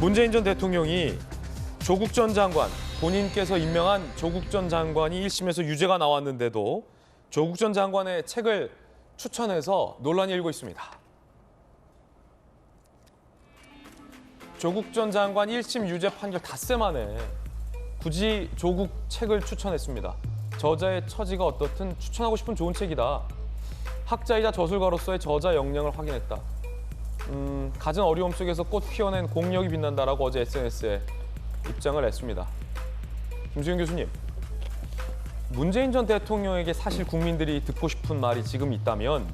문재인 전 대통령이 조국 전 장관, 본인께서 임명한 조국 전 장관이 1심에서 유죄가 나왔는데도 조국 전 장관의 책을 추천해서 논란이 일고 있습니다. 조국 전 장관 1심 유죄 판결 닷새 만에 굳이 조국 책을 추천했습니다. 저자의 처지가 어떻든 추천하고 싶은 좋은 책이다. 학자이자 저술가로서의 저자 역량을 확인했다. 갖은 어려움 속에서 꽃 피워낸 공력이 빛난다라고 어제 SNS에 입장을 냈습니다. 김수영 교수님, 문재인 전 대통령에게 사실 국민들이 듣고 싶은 말이 지금 있다면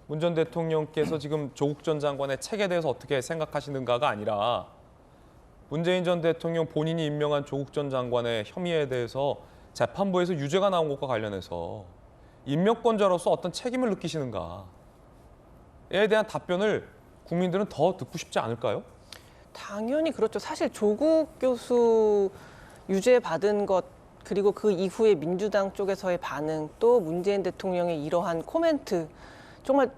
문 전 대통령께서 지금 조국 전 장관의 책에 대해서 어떻게 생각하시는가가 아니라 문재인 전 대통령 본인이 임명한 조국 전 장관의 혐의에 대해서 재판부에서 유죄가 나온 것과 관련해서 임명권자로서 어떤 책임을 느끼시는가에 대한 답변을 국민들은 더 듣고 싶지 않을까요? 당연히 그렇죠. 사실 조국 교수 유죄 받은 것 그리고 그 이후에 민주당 쪽에서의 반응 또 문재인 대통령의 이러한 코멘트 정말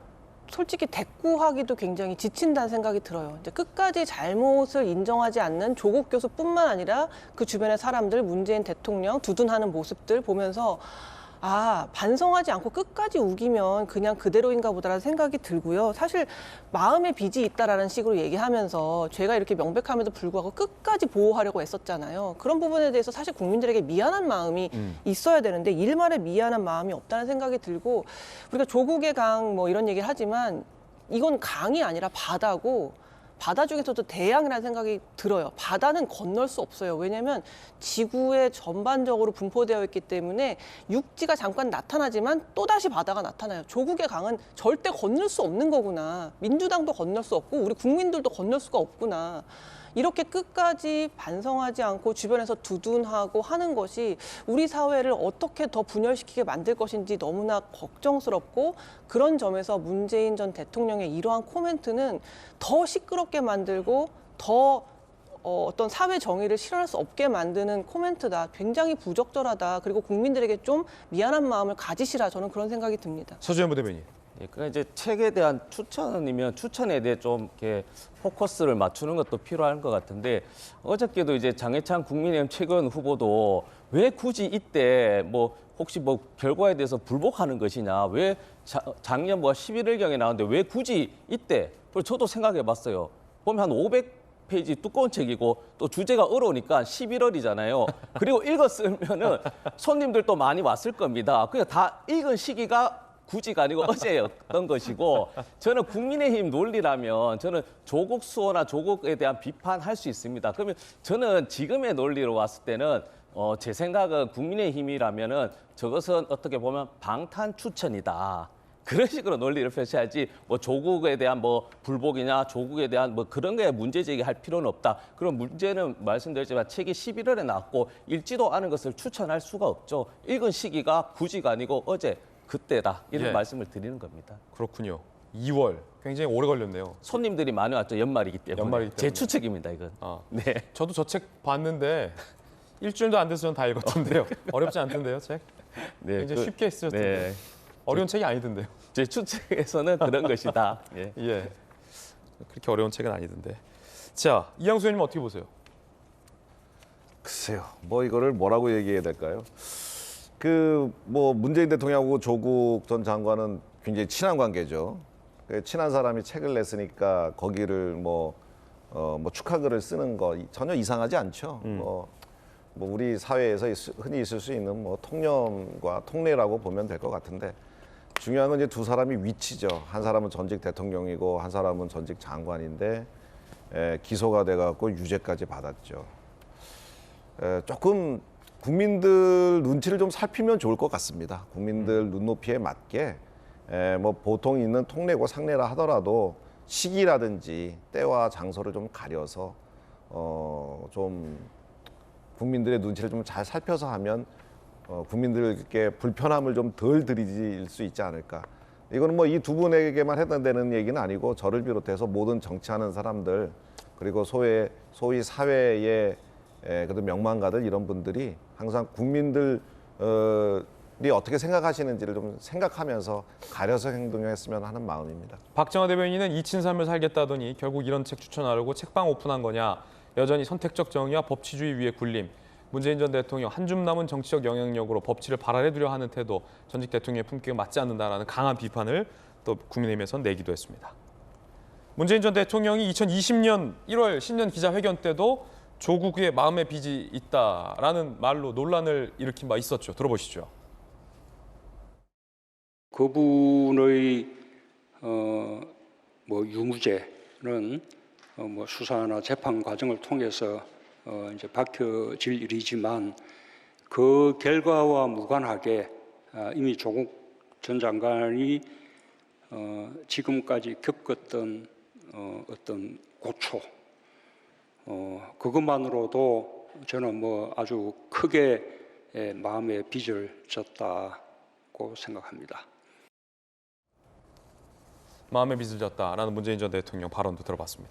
솔직히 대꾸하기도 굉장히 지친다는 생각이 들어요. 이제 끝까지 잘못을 인정하지 않는 조국 교수뿐만 아니라 그 주변의 사람들 문재인 대통령 두둔하는 모습들 보면서 아, 반성하지 않고 끝까지 우기면 그냥 그대로인가 보다라는 생각이 들고요. 사실 마음에 빚이 있다라는 식으로 얘기하면서 죄가 이렇게 명백함에도 불구하고 끝까지 보호하려고 애썼잖아요. 그런 부분에 대해서 사실 국민들에게 미안한 마음이 있어야 되는데 일말의 미안한 마음이 없다는 생각이 들고 우리가 조국의 강 뭐 이런 얘기를 하지만 이건 강이 아니라 바다고 바다 중에서도 대양이라는 생각이 들어요. 바다는 건널 수 없어요. 왜냐하면 지구에 전반적으로 분포되어 있기 때문에 육지가 잠깐 나타나지만 또다시 바다가 나타나요. 조국의 강은 절대 건널 수 없는 거구나. 민주당도 건널 수 없고 우리 국민들도 건널 수가 없구나. 이렇게 끝까지 반성하지 않고 주변에서 두둔하고 하는 것이 우리 사회를 어떻게 더 분열시키게 만들 것인지 너무나 걱정스럽고 그런 점에서 문재인 전 대통령의 이러한 코멘트는 더 시끄럽게 만들고 더 어떤 사회 정의를 실현할 수 없게 만드는 코멘트다. 굉장히 부적절하다. 그리고 국민들에게 좀 미안한 마음을 가지시라 저는 그런 생각이 듭니다. 서주현 부대변인. 예, 그러니까 이제 책에 대한 추천이면 추천에 대해 좀 이렇게 포커스를 맞추는 것도 필요한 것 같은데 어저께도 이제 장해찬 국민의힘 최고위원 후보도 왜 굳이 이때 뭐 혹시 뭐 결과에 대해서 불복하는 것이냐 왜 작년 뭐 11월경에 나왔는데 왜 굳이 이때 그래서 저도 생각해봤어요. 보면 한 500페이지 두꺼운 책이고 또 주제가 어려우니까 11월이잖아요. 그리고 읽었으면은 손님들도 많이 왔을 겁니다. 그러니까 다 읽은 시기가 굳이가 아니고 어제였던 것이고 저는 국민의힘 논리라면 저는 조국 수호나 조국에 대한 비판할 수 있습니다. 그러면 저는 지금의 논리로 왔을 때는 제 생각은 국민의힘이라면은 저것은 어떻게 보면 방탄 추천이다. 그런 식으로 논리를 펼쳐야지 뭐 조국에 대한 뭐 불복이냐 조국에 대한 뭐 그런 게 문제 제기할 필요는 없다. 그런 문제는 말씀드렸지만 책이 11월에 나왔고 읽지도 않은 것을 추천할 수가 없죠. 읽은 시기가 굳이가 아니고 어제 그때다 이런 예. 말씀을 드리는 겁니다. 그렇군요. 2월. 굉장히 오래 걸렸네요. 손님들이 많이 왔죠. 연말이기 때문에. 제 추측입니다. 이건. 네. 저도 저 책 봤는데 일주일도 안 돼서 저는 다 읽었던데요. 어렵지 않던데요, 책? 네, 굉장히 쉽게 쓰셨던데. 네. 어려운 책이 아니던데요. 제 추측에서는 그런 것이다. 예. 예. 그렇게 어려운 책은 아니던데. 자, 이양수 의원님 어떻게 보세요? 글쎄요, 뭐 이거를 뭐라고 얘기해야 될까요? 뭐 문재인 대통령하고 조국 전 장관은 굉장히 친한 관계죠. 친한 사람이 책을 냈으니까 거기를 뭐 축하글을 쓰는 거 전혀 이상하지 않죠. 뭐 우리 사회에서 흔히 있을 수 있는 뭐 통념과 통례라고 보면 될 것 같은데 중요한 건 이제 두 사람이 위치죠. 한 사람은 전직 대통령이고 한 사람은 전직 장관인데 기소가 돼갖고 유죄까지 받았죠. 조금 국민들 눈치를 좀 살피면 좋을 것 같습니다. 국민들 눈높이에 맞게 뭐 보통 있는 통례고 상례라 하더라도 시기라든지 때와 장소를 좀 가려서 좀 국민들의 눈치를 좀 잘 살펴서 하면 국민들께 불편함을 좀 덜 드릴 수 있지 않을까. 이거는 뭐 이 두 분에게만 해당되는 얘기는 아니고 저를 비롯해서 모든 정치하는 사람들 그리고 소위 사회의 그래도 명망가들 이런 분들이 항상 국민들 어떻게 생각하시는지를 좀 생각하면서 가려서 행동했으면 하는 마음입니다. 박정화 대변인은 이친삼을 살겠다더니 결국 이런 책 추천하려고 책방 오픈한 거냐. 여전히 선택적 정의와 법치주의 위에 굴림. 문재인 전 대통령 한 줌 남은 정치적 영향력으로 법치를 발아래두려 하는 태도, 전직 대통령의 품격에 맞지 않는다라는 강한 비판을 또 국민의힘에선 내기도 했습니다. 문재인 전 대통령이 2020년 1월 신년 기자회견 때도 조국의 마음의 빚이 있다라는 말로 논란을 일으킨 바 있었죠. 들어보시죠. 그분의 유무죄는 수사나 재판 과정을 통해서 이제 밝혀질 일이지만 그 결과와 무관하게 이미 조국 전 장관이 지금까지 겪었던 어떤 고초, 그것만으로도 저는 아주 크게 마음의 빚을 졌다고 생각합니다. 마음의 빚을 졌다라는 문재인 전 대통령 발언도 들어봤습니다.